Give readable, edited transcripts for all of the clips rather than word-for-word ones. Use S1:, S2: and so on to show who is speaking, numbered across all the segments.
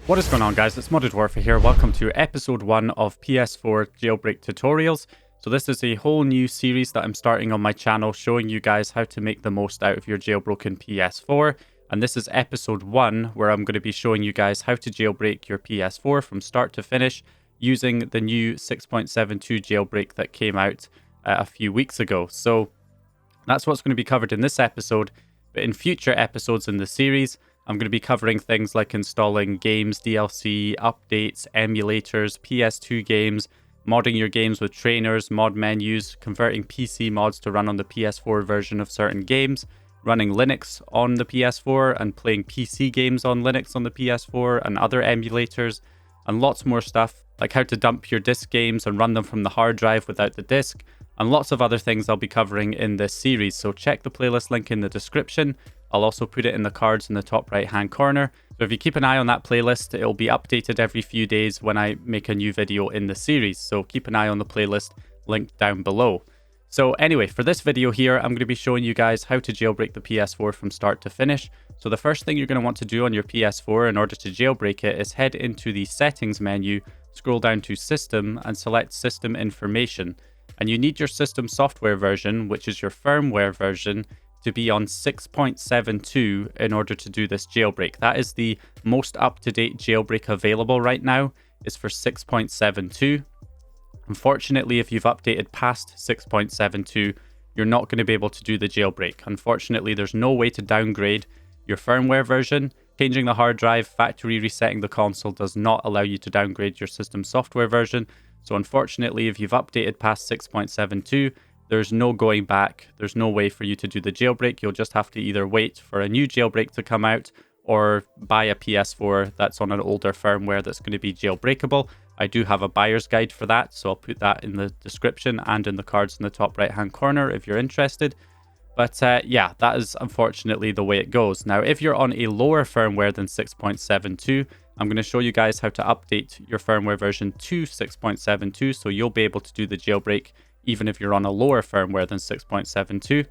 S1: What is going on, guys? It's Modded Warfare here. Welcome to episode 1 of PS4 Jailbreak tutorials. So this is a whole new series that I'm starting on my channel, showing you guys how to make the most out of your jailbroken PS4. And this is episode 1, where I'm going to be showing you guys how to jailbreak your PS4 from start to finish using the new 6.72 jailbreak that came out a few weeks ago. So that's what's going to be covered in this episode. But in future episodes in the series, I'm going to be covering things like installing games, DLC, updates, emulators, PS2 games, modding your games with trainers, mod menus, converting PC mods to run on the PS4 version of certain games, running Linux on the PS4 and playing PC games on Linux on the PS4 and other emulators, and lots more stuff like how to dump your disc games and run them from the hard drive without the disc, and lots of other things I'll be covering in this series. So check the playlist link in the description. I'll also put it in the cards in the top right hand corner. So if you keep an eye on that playlist, it'll be updated every few days when I make a new video in the series. So keep an eye on the playlist linked down below. So anyway, for this video here, I'm going to be showing you guys how to jailbreak the PS4 from start to finish. So the first thing you're going to want to do on your PS4 in order to jailbreak it is head into the settings menu, scroll down to system and select system information. And you need your system software version, which is your firmware version, to be on 6.72 in order to do this jailbreak. That is the most up-to-date jailbreak available right now, is for 6.72. Unfortunately, if you've updated past 6.72, you're not going to be able to do the jailbreak. Unfortunately, there's no way to downgrade your firmware version. Changing the hard drive, factory resetting the console does not allow you to downgrade your system software version. So unfortunately, if you've updated past 6.72, there's no going back. There's no way for you to do the jailbreak. You'll just have to either wait for a new jailbreak to come out or buy a PS4 that's on an older firmware that's going to be jailbreakable. I do have a buyer's guide for that, so I'll put that in the description and in the cards in the top right hand corner if you're interested. But yeah, that is unfortunately the way it goes. Now, if you're on a lower firmware than 6.72, I'm going to show you guys how to update your firmware version to 6.72, so you'll be able to do the jailbreak even if you're on a lower firmware than 6.72.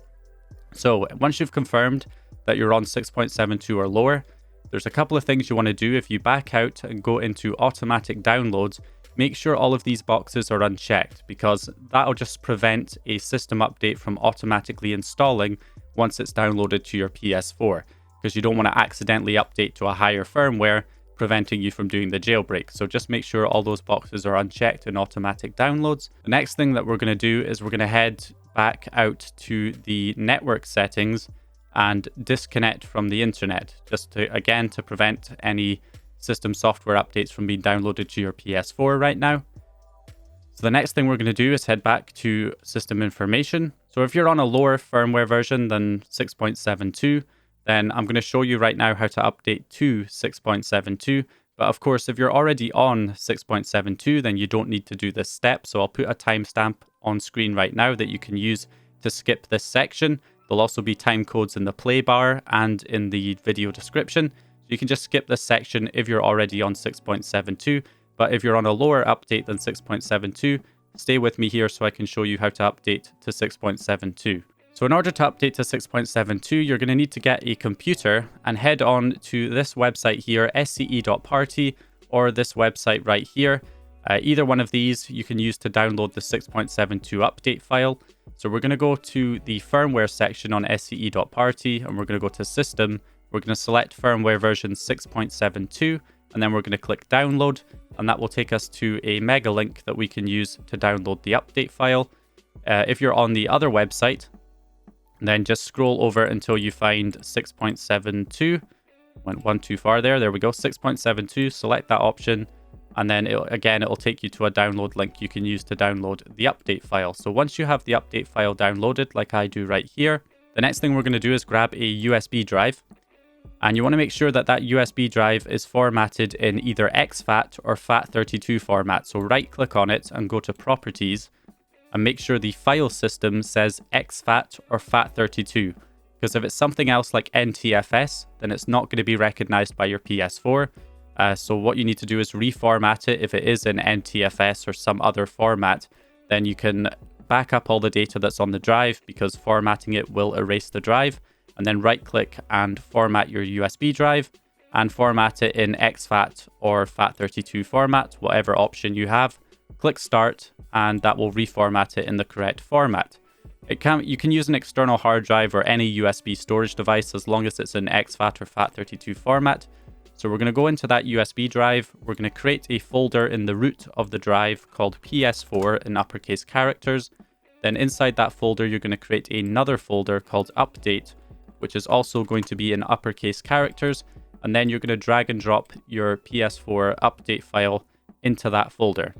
S1: So once you've confirmed that you're on 6.72 or lower, there's a couple of things you want to do. If you back out and go into automatic downloads, make sure all of these boxes are unchecked, because that'll just prevent a system update from automatically installing once it's downloaded to your PS4, because you don't want to accidentally update to a higher firmware, preventing you from doing the jailbreak. So just make sure all those boxes are unchecked in automatic downloads. The next thing that we're going to do is we're going to head back out to the network settings and disconnect from the internet, just to, again, to prevent any system software updates from being downloaded to your PS4 right now. So the next thing we're going to do is head back to system information. So if you're on a lower firmware version than 6.72, then I'm going to show you right now how to update to 6.72. But of course, if you're already on 6.72, then you don't need to do this step. So I'll put a timestamp on screen right now that you can use to skip this section. There'll also be time codes in the play bar and in the video description. So you can just skip this section if you're already on 6.72. But if you're on a lower update than 6.72, stay with me here so I can show you how to update to 6.72. So in order to update to 6.72, you're going to need to get a computer and head on to this website here, sce.party, or this website right here. Either one of these you can use to download the 6.72 update file. So we're going to go to the firmware section on sce.party, and we're going to go to system. We're going to select firmware version 6.72, and then we're going to click download, and that will take us to a mega link that we can use to download the update file. If you're on the other website, then just scroll over until you find 6.72. Went one too far there. There we go. 6.72. Select that option. And then it'll take you to a download link you can use to download the update file. So once you have the update file downloaded, like I do right here, the next thing we're going to do is grab a USB drive. And you want to make sure that that USB drive is formatted in either exFAT or FAT32 format. So right click on it and go to properties, and make sure the file system says exFAT or FAT32, because if it's something else like NTFS, then it's not going to be recognized by your PS4. So what you need to do is reformat it. If it is in NTFS or some other format, then you can back up all the data that's on the drive, because formatting it will erase the drive, and then right click and format your USB drive. and format it in exFAT or FAT32 format, whatever option you have. Click Start, and that will reformat it in the correct format. You can use an external hard drive or any USB storage device as long as it's in exFAT or FAT32 format. So we're going to go into that USB drive. We're going to create a folder in the root of the drive called PS4 in uppercase characters. Then inside that folder, you're going to create another folder called Update, which is also going to be in uppercase characters. And then you're going to drag and drop your PS4 update file into that folder.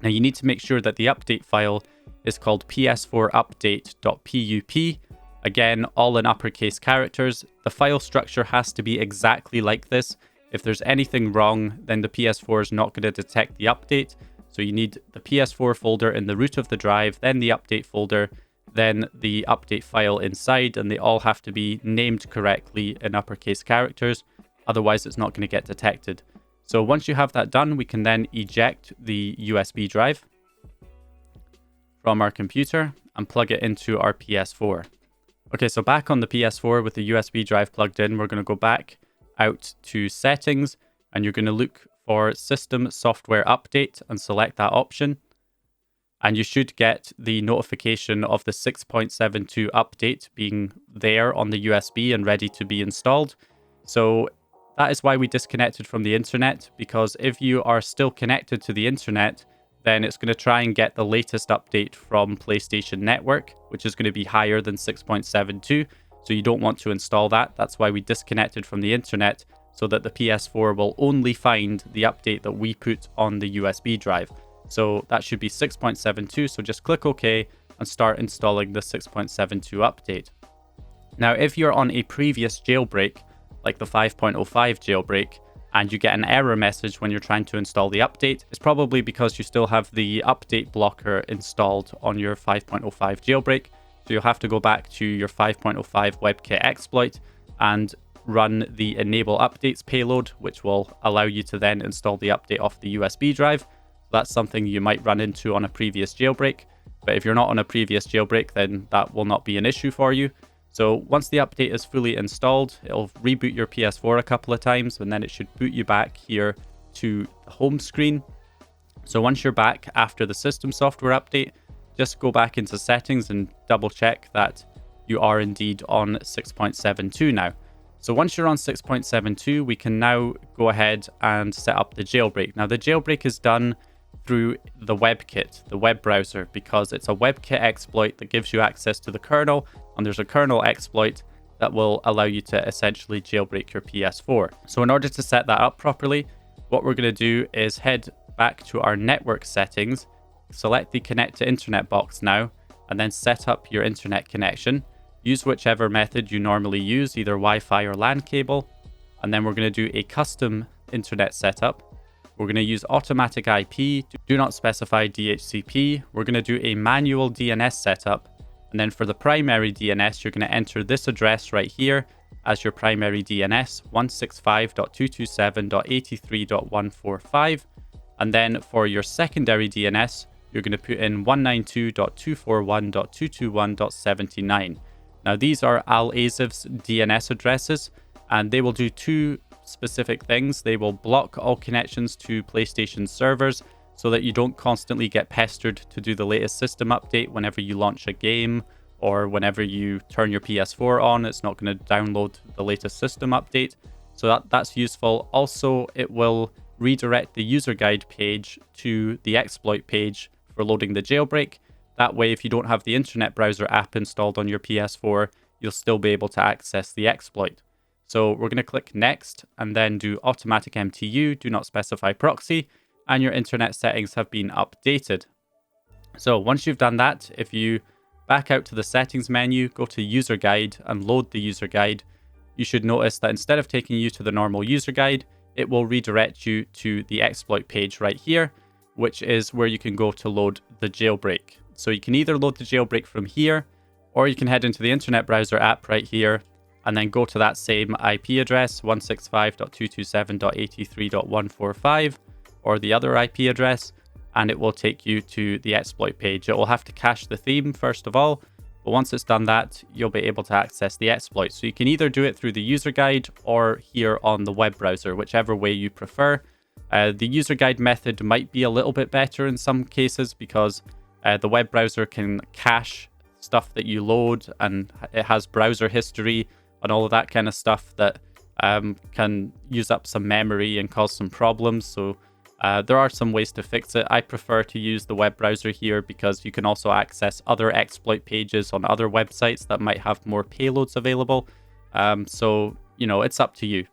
S1: Now you need to make sure that the update file is called ps4update.pup. Again, all in uppercase characters. The file structure has to be exactly like this. If there's anything wrong, then the PS4 is not going to detect the update. So you need the PS4 folder in the root of the drive, then the update folder, then the update file inside, and they all have to be named correctly in uppercase characters. Otherwise, it's not going to get detected. So once you have that done, we can then eject the USB drive from our computer and plug it into our PS4. Okay, so back on the PS4 with the USB drive plugged in, we're going to go back out to Settings, and you're going to look for System Software Update and select that option. And you should get the notification of the 6.72 update being there on the USB and ready to be installed. So that is why we disconnected from the internet, because if you are still connected to the internet, then it's going to try and get the latest update from PlayStation Network, which is going to be higher than 6.72. So you don't want to install that. That's why we disconnected from the internet, so that the PS4 will only find the update that we put on the USB drive. So that should be 6.72. So just click OK and start installing the 6.72 update. Now, if you're on a previous jailbreak, like the 5.05 jailbreak, and you get an error message when you're trying to install the update, it's probably because you still have the update blocker installed on your 5.05 jailbreak. So you'll have to go back to your 5.05 WebKit exploit and run the enable updates payload, which will allow you to then install the update off the USB drive. That's something you might run into on a previous jailbreak. But if you're not on a previous jailbreak, then that will not be an issue for you. So once the update is fully installed, it'll reboot your PS4 a couple of times, and then it should boot you back here to the home screen. So once you're back after the system software update, just go back into settings and double check that you are indeed on 6.72 now. So once you're on 6.72, we can now go ahead and set up the jailbreak. Now the jailbreak is done through the WebKit, the web browser, because it's a WebKit exploit that gives you access to the kernel, and there's a kernel exploit that will allow you to essentially jailbreak your PS4. So in order to set that up properly, what we're going to do is head back to our network settings, select the connect to internet box now, and then set up your internet connection. Use whichever method you normally use, either Wi-Fi or LAN cable, and then we're going to do a custom internet setup. We're going to use automatic IP, do not specify DHCP. We're going to do a manual DNS setup. And then for the primary DNS, you're going to enter this address right here as your primary DNS, 165.227.83.145. And then for your secondary DNS, you're going to put in 192.241.221.79. Now these are Al-Azif's DNS addresses, and they will do two specific things. They will block all connections to PlayStation servers so that you don't constantly get pestered to do the latest system update whenever you launch a game or whenever you turn your PS4 on. It's not going to download the latest system update. So that's useful. Also, it will redirect the user guide page to the exploit page for loading the jailbreak. That way, if you don't have the internet browser app installed on your PS4, you'll still be able to access the exploit. So we're going to click Next and then do Automatic MTU, do not specify proxy, and your internet settings have been updated. So once you've done that, if you back out to the settings menu, go to User Guide and load the user guide, you should notice that instead of taking you to the normal user guide, it will redirect you to the exploit page right here, which is where you can go to load the jailbreak. So you can either load the jailbreak from here, or you can head into the internet browser app right here, and then go to that same IP address, 165.227.83.145, or the other IP address, and it will take you to the exploit page. It will have to cache the theme first of all, But once it's done that, you'll be able to access the exploit. So you can either do it through the user guide or here on the web browser, whichever way you prefer. The user guide method might be a little bit better in some cases because the web browser can cache stuff that you load, and it has browser history and all of that kind of stuff that can use up some memory and cause some problems. So there are some ways to fix it. I prefer to use the web browser here because you can also access other exploit pages on other websites that might have more payloads available. So, you know, it's up to you.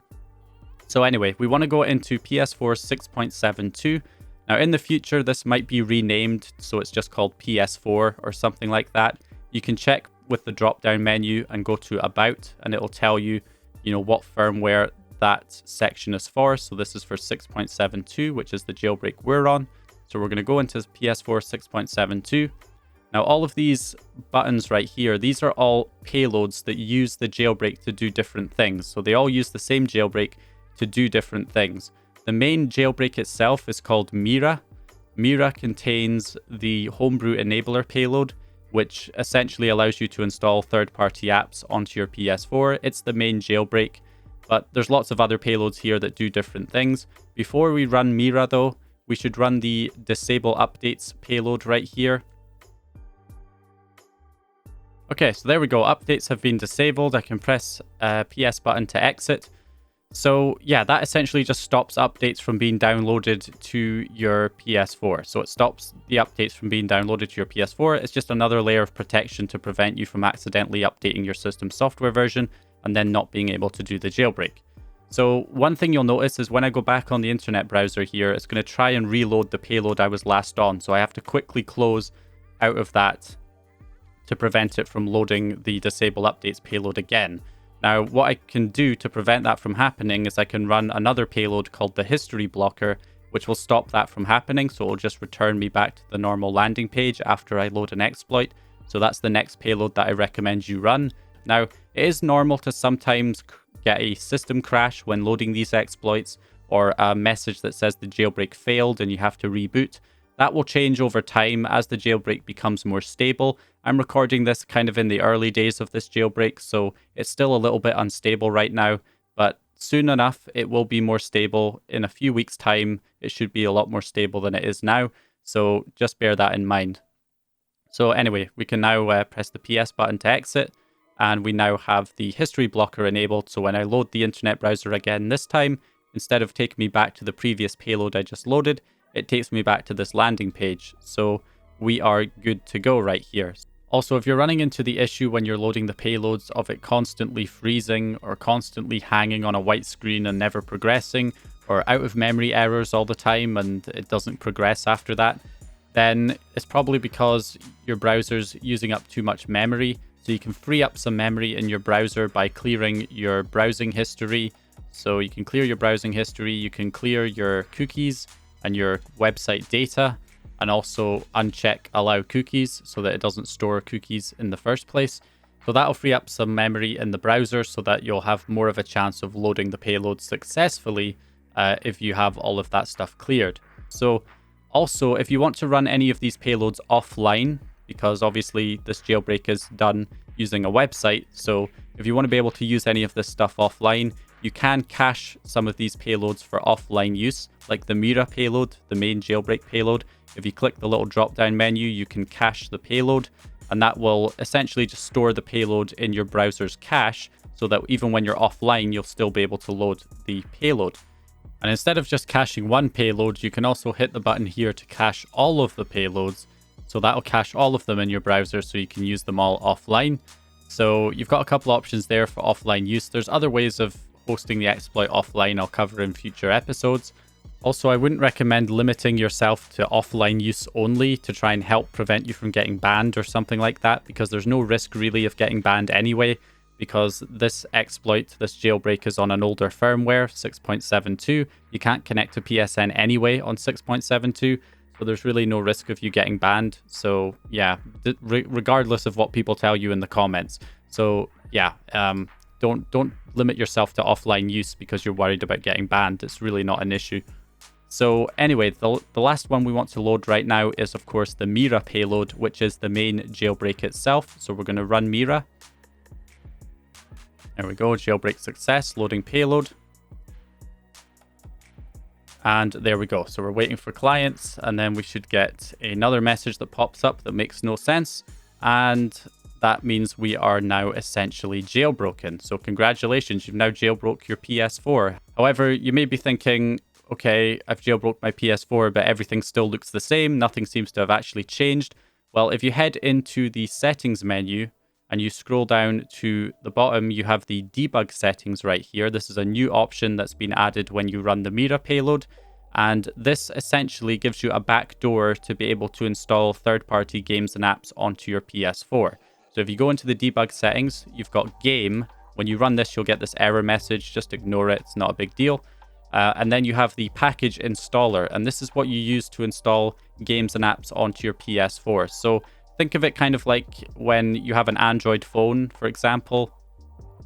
S1: So anyway, we want to go into PS4 6.72. Now in the future, this might be renamed, so it's just called PS4 or something like that. You can check with the drop-down menu and go to About, and it'll tell you, you know, what firmware that section is for. So this is for 6.72, which is the jailbreak we're on. So we're going to go into PS4 6.72. Now all of these buttons right here, these are all payloads that use the jailbreak to do different things. So they all use the same jailbreak to do different things. The main jailbreak itself is called Mira. Mira contains the homebrew enabler payload, which essentially allows you to install third-party apps onto your PS4. It's the main jailbreak, but there's lots of other payloads here that do different things. Before we run Mira though, we should run the disable updates payload right here. Okay, so there we go. Updates have been disabled. I can press PS button to exit. So yeah, that essentially just stops updates from being downloaded to your PS4. So it stops the updates from being downloaded to your PS4. It's just another layer of protection to prevent you from accidentally updating your system software version and then not being able to do the jailbreak. So one thing you'll notice is when I go back on the internet browser here, it's going to try and reload the payload I was last on. So I have to quickly close out of that to prevent it from loading the disable updates payload again. Now, what I can do to prevent that from happening is I can run another payload called the history blocker, which will stop that from happening. So it'll just return me back to the normal landing page after I load an exploit. So that's the next payload that I recommend you run. Now, it is normal to sometimes get a system crash when loading these exploits, or a message that says the jailbreak failed and you have to reboot. That will change over time as the jailbreak becomes more stable. I'm recording this kind of in the early days of this jailbreak, so it's still a little bit unstable right now, but soon enough it will be more stable. In a few weeks' time, it should be a lot more stable than it is now, so just bear that in mind. So anyway, we can now press the PS button to exit, and we now have the history blocker enabled, so when I load the internet browser again this time, instead of taking me back to the previous payload I just loaded, it takes me back to this landing page. So we are good to go right here. Also, if you're running into the issue when you're loading the payloads of it constantly freezing or constantly hanging on a white screen and never progressing, or out of memory errors all the time and it doesn't progress after that, then it's probably because your browser's using up too much memory. So you can free up some memory in your browser by clearing your browsing history. So you can clear your browsing history, you can clear your cookies and your website data, and also uncheck allow cookies so that it doesn't store cookies in the first place. So that'll free up some memory in the browser so that you'll have more of a chance of loading the payload successfully if you have all of that stuff cleared. So also, if you want to run any of these payloads offline, because obviously this jailbreak is done using a website, so if you want to be able to use any of this stuff offline, you can cache some of these payloads for offline use, like the Mira payload, the main jailbreak payload. If you click the little drop-down menu, you can cache the payload, and that will essentially just store the payload in your browser's cache so that even when you're offline, you'll still be able to load the payload. And instead of just caching one payload, you can also hit the button here to cache all of the payloads. So that'll cache all of them in your browser so you can use them all offline. So you've got a couple options there for offline use. There's other ways of hosting the exploit offline I'll cover in future episodes. Also, I wouldn't recommend limiting yourself to offline use only to try and help prevent you from getting banned or something like that, because there's no risk really of getting banned anyway, because this exploit, this jailbreak, is on an older firmware, 6.72. You can't connect to PSN anyway on 6.72, so there's really no risk of you getting banned. So yeah, regardless of what people tell you in the comments. So yeah, don't limit yourself to offline use because you're worried about getting banned. It's really not an issue. So anyway, the last one we want to load right now is, of course, the Mira payload, which is the main jailbreak itself. So we're going to run Mira. There we go, jailbreak success, loading payload. And there we go. So we're waiting for clients, and then we should get another message that pops up that makes no sense. And that means we are now essentially jailbroken. So congratulations, you've now jailbroke your PS4. However, you may be thinking, okay, I've jailbroke my PS4, but everything still looks the same. Nothing seems to have actually changed. Well, if you head into the settings menu and you scroll down to the bottom, you have the debug settings right here. This is a new option that's been added when you run the Mira payload. And this essentially gives you a backdoor to be able to install third-party games and apps onto your PS4. So if you go into the debug settings, you've got game. When you run this, you'll get this error message. Just ignore it. It's not a big deal. And then you have the package installer. And this is what you use to install games and apps onto your PS4. So think of it kind of like when you have an Android phone, for example.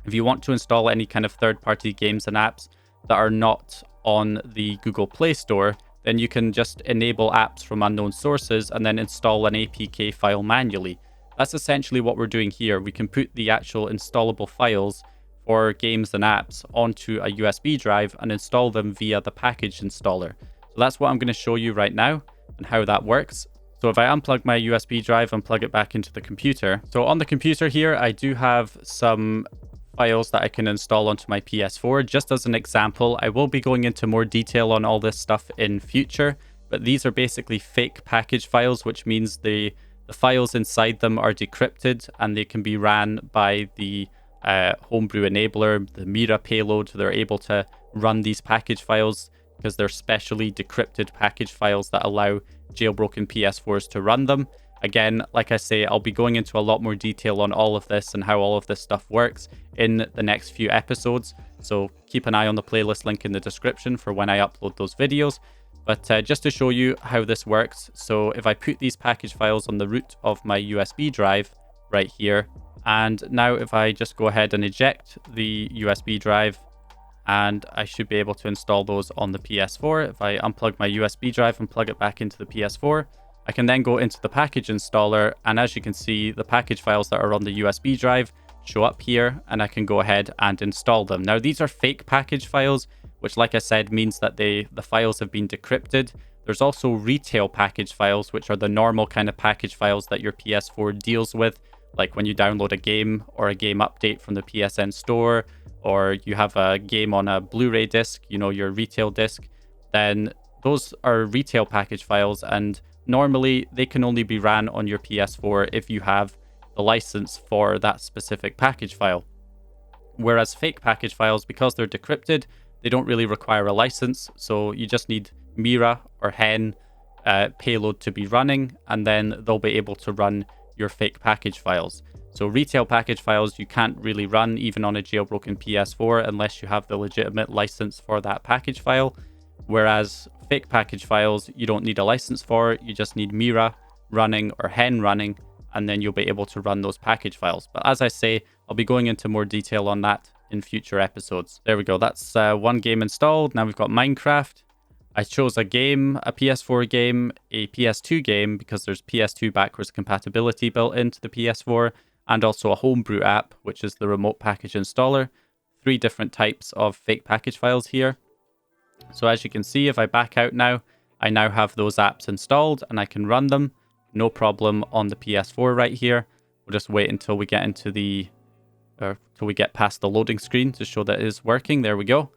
S1: If you want to install any kind of third-party games and apps that are not on the Google Play Store, then you can just enable apps from unknown sources and then install an APK file manually. That's essentially what we're doing here. We can put the actual installable files for games and apps onto a USB drive and install them via the package installer. So that's what I'm going to show you right now and how that works. So if I unplug my USB drive and plug it back into the computer. So on the computer here, I do have some files that I can install onto my PS4. Just as an example, I will be going into more detail on all this stuff in future, but these are basically fake package files, which means the files inside them are decrypted and they can be ran by the homebrew enabler, the Mira payload. They're able to run these package files because they're specially decrypted package files that allow jailbroken PS4s to run them. Again, like I say, I'll be going into a lot more detail on all of this and how all of this stuff works in the next few episodes. So keep an eye on the playlist link in the description for when I upload those videos. But just to show you how this works, so if I put these package files on the root of my USB drive right here, and now if I just go ahead and eject the USB drive, and I should be able to install those on the PS4. If I unplug my USB drive and plug it back into the PS4, I can then go into the package installer, and as you can see, the package files that are on the USB drive show up here, and I can go ahead and install them. Now, these are fake package files, which, like I said, means that the files have been decrypted. There's also retail package files, which are the normal kind of package files that your PS4 deals with, like when you download a game or a game update from the PSN store, or you have a game on a Blu-ray disc, you know, your retail disc, then those are retail package files, and normally they can only be ran on your PS4 if you have the license for that specific package file. Whereas fake package files, because they're decrypted, they don't really require a license, so you just need Mira or Hen payload to be running, and then they'll be able to run your fake package files. So retail package files you can't really run even on a jailbroken PS4 unless you have the legitimate license for that package file. Whereas fake package files you don't need a license for, you just need Mira running or Hen running, and then you'll be able to run those package files. But as I say, I'll be going into more detail on that in future episodes. There we go, that's one game installed. Now we've got Minecraft. I chose a game, a PS4 game, a PS2 game, because there's PS2 backwards compatibility built into the PS4, and also a homebrew app, which is the remote package installer. 3 different types of fake package files here. So as you can see, if I back out now, I now have those apps installed and I can run them, no problem, on the PS4 right here. We'll just wait until we get into till we get past the loading screen to show that it is working. There we go.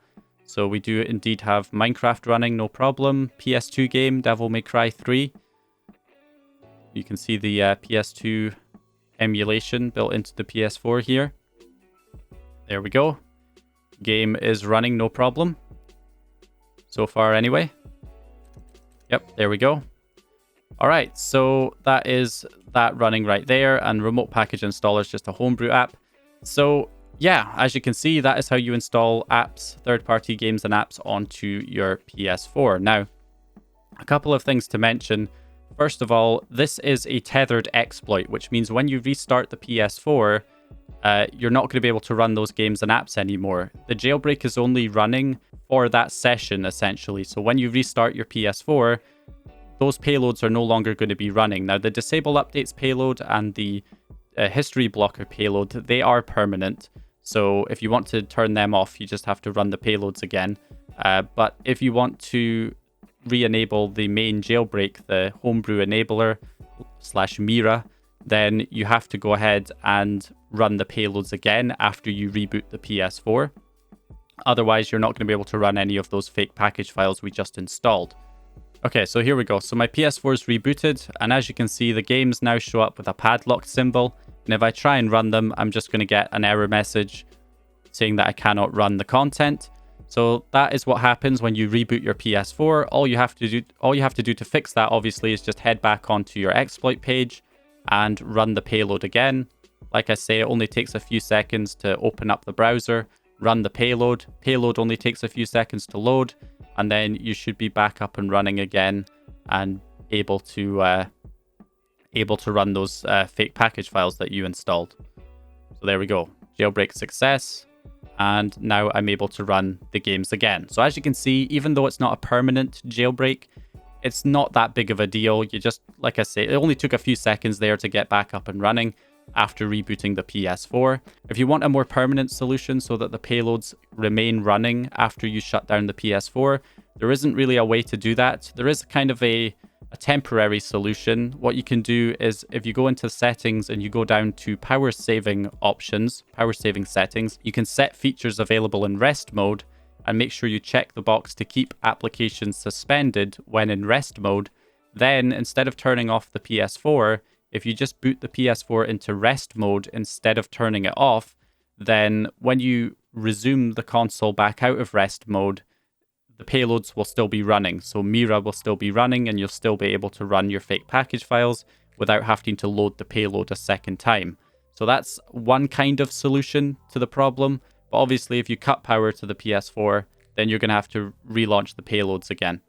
S1: So we do indeed have Minecraft running, no problem. PS2 game, Devil May Cry 3. You can see the PS2 emulation built into the PS4 here. There we go. Game is running, no problem. So far anyway. Yep, there we go. All right, so that is that running right there, and remote package installer is just a homebrew app. So yeah, as you can see, that is how you install apps, third-party games and apps onto your PS4. Now, a couple of things to mention. First of all, this is a tethered exploit, which means when you restart the PS4, you're not going to be able to run those games and apps anymore. The jailbreak is only running for that session, essentially. So when you restart your PS4, those payloads are no longer going to be running. Now, the disable updates payload and the history blocker payload, they are permanent. So if you want to turn them off, you just have to run the payloads again. But if you want to re-enable the main jailbreak, the homebrew enabler / Mira, then you have to go ahead and run the payloads again after you reboot the PS4. Otherwise, you're not going to be able to run any of those fake package files we just installed. Okay, so here we go. So my PS4 is rebooted, and as you can see, the games now show up with a padlocked symbol. And if I try and run them, I'm just going to get an error message saying that I cannot run the content. So that is what happens when you reboot your PS4. All you have to do to fix that, obviously, is just head back onto your exploit page and run the payload again. Like I say, it only takes a few seconds to open up the browser, run the payload. Payload only takes a few seconds to load, and then you should be back up and running again and able to run those fake package files that you installed. So there we go. Jailbreak success. And now I'm able to run the games again. So as you can see, even though it's not a permanent jailbreak, it's not that big of a deal. You just, like I say, it only took a few seconds there to get back up and running after rebooting the PS4. If you want a more permanent solution so that the payloads remain running after you shut down the PS4, there isn't really a way to do that. There is kind of a temporary solution. What you can do is if you go into settings and you go down to power saving options, power saving settings, you can set features available in rest mode and make sure you check the box to keep applications suspended when in rest mode. Then instead of turning off the PS4, if you just boot the PS4 into rest mode instead of turning it off, then when you resume the console back out of rest mode, the payloads will still be running. So Mira will still be running and you'll still be able to run your fake package files without having to load the payload a second time. So that's one kind of solution to the problem. But obviously, if you cut power to the PS4, then you're going to have to relaunch the payloads again.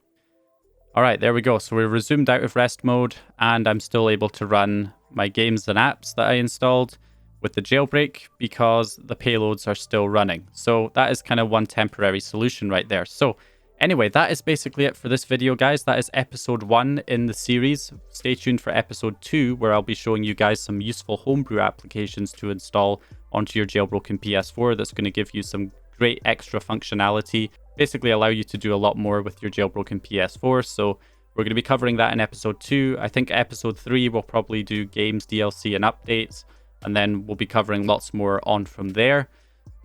S1: All right, there we go. So we're resumed out of rest mode and I'm still able to run my games and apps that I installed with the jailbreak because the payloads are still running. So that is kind of one temporary solution right there. So anyway, that is basically it for this video, guys. That is episode 1 in the series. Stay tuned for episode 2, where I'll be showing you guys some useful homebrew applications to install onto your jailbroken PS4 that's going to give you some great extra functionality, basically allow you to do a lot more with your jailbroken PS4. So we're going to be covering that in episode 2. I think episode 3 we'll probably do games, DLC, and updates, and then we'll be covering lots more on from there.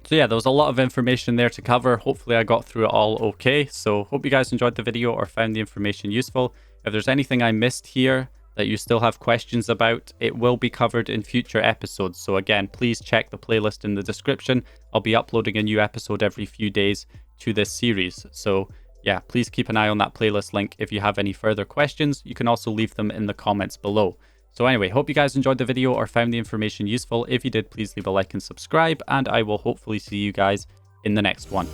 S1: So yeah, there was a lot of information there to cover. Hopefully I got through it all okay. So hope you guys enjoyed the video or found the information useful. If there's anything I missed here that you still have questions about, it will be covered in future episodes. So again, please check the playlist in the description. I'll be uploading a new episode every few days to this series. So yeah, please keep an eye on that playlist link. If you have any further questions, you can also leave them in the comments below. So anyway, hope you guys enjoyed the video or found the information useful. If you did, please leave a like and subscribe, and I will hopefully see you guys in the next one.